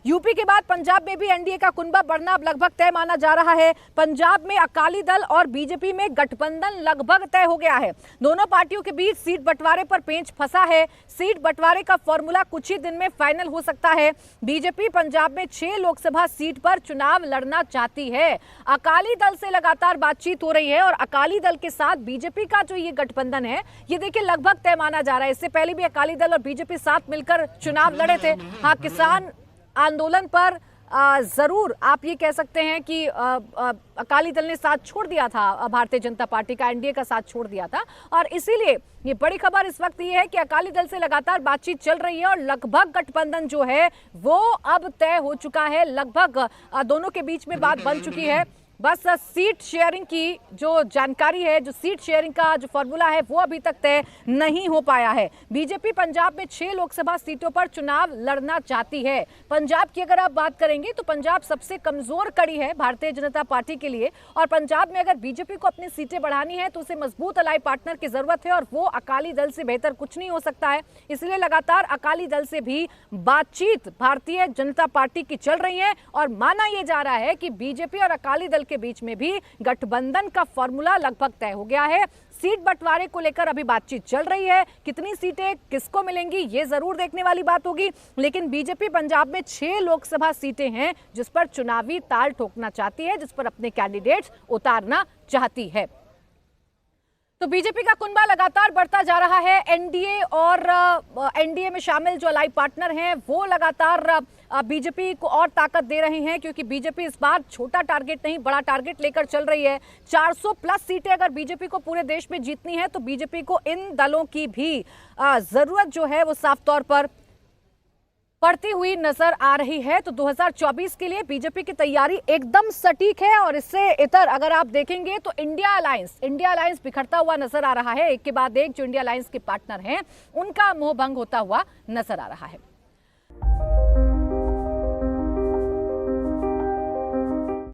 UP के बाद पंजाब में भी एनडीए का कुनबा बढ़ना अब लगभग तय माना जा रहा है। पंजाब में अकाली दल और बीजेपी में गठबंधन लगभग तय हो गया है। दोनों पार्टियों के बीच सीट बंटवारे पर पेंच फंसा है। सीट बंटवारे का फॉर्मूला कुछ ही दिन में फाइनल हो सकता है। बीजेपी पंजाब में 6 लोकसभा सीट पर चुनाव लड़ना चाहती है। अकाली दल से लगातार बातचीत हो रही है और अकाली दल के साथ बीजेपी का जो ये गठबंधन है, ये देखिए लगभग तय माना जा रहा है। इससे पहले भी अकाली दल और बीजेपी साथ मिलकर चुनाव लड़े थे। हाँ, किसान आंदोलन पर जरूर आप ये कह सकते हैं कि अकाली दल ने साथ छोड़ दिया था, भारतीय जनता पार्टी का एनडीए का साथ छोड़ दिया था, और इसीलिए ये बड़ी खबर इस वक्त ये है कि अकाली दल से लगातार बातचीत चल रही है और लगभग गठबंधन जो है वो अब तय हो चुका है। लगभग दोनों के बीच में बात बन चुकी है। बस सीट शेयरिंग की जो जानकारी है, जो सीट शेयरिंग का जो फॉर्मूला है, वो अभी तक तय नहीं हो पाया है। बीजेपी पंजाब में 6 लोकसभा सीटों पर चुनाव लड़ना चाहती है। पंजाब की अगर आप बात करेंगे तो पंजाब सबसे कमजोर कड़ी है भारतीय जनता पार्टी के लिए, और पंजाब में अगर बीजेपी को अपनी सीटें बढ़ानी है तो उसे मजबूत अलाई पार्टनर की जरूरत है, और वो अकाली दल से बेहतर कुछ नहीं हो सकता है। इसलिए लगातार अकाली दल से भी बातचीत भारतीय जनता पार्टी की चल रही है, और माना यह जा रहा है कि बीजेपी और अकाली दल के बीच में भी गठबंधन का फॉर्मूला लगभग तय हो गया है। सीट बंटवारे को लेकर अभी बातचीत चल रही है। कितनी सीटें किसको मिलेंगी ये जरूर देखने वाली बात होगी, लेकिन बीजेपी पंजाब में 6 लोकसभा सीटें हैं जिस पर चुनावी ताल ठोकना चाहती है, जिस पर अपने कैंडिडेट्स उतारना चाहती है। तो बीजेपी का कुनबा लगातार बढ़ता जा रहा है। एनडीए और एनडीए में शामिल जो अलाई पार्टनर हैं वो लगातार बीजेपी को और ताकत दे रहे हैं, क्योंकि बीजेपी इस बार छोटा टारगेट नहीं बड़ा टारगेट लेकर चल रही है। 400 प्लस सीटें अगर बीजेपी को पूरे देश में जीतनी है तो बीजेपी को इन दलों की भी जरूरत जो है वो साफ तौर पर पड़ती हुई नजर आ रही है। तो 2024 के लिए बीजेपी की तैयारी एकदम सटीक है, और इससे इतर अगर आप देखेंगे तो इंडिया अलायंस बिखरता हुआ नजर आ रहा है। एक के बाद एक जो इंडिया अलायंस के पार्टनर हैं उनका मोह भंग होता हुआ नजर आ रहा है।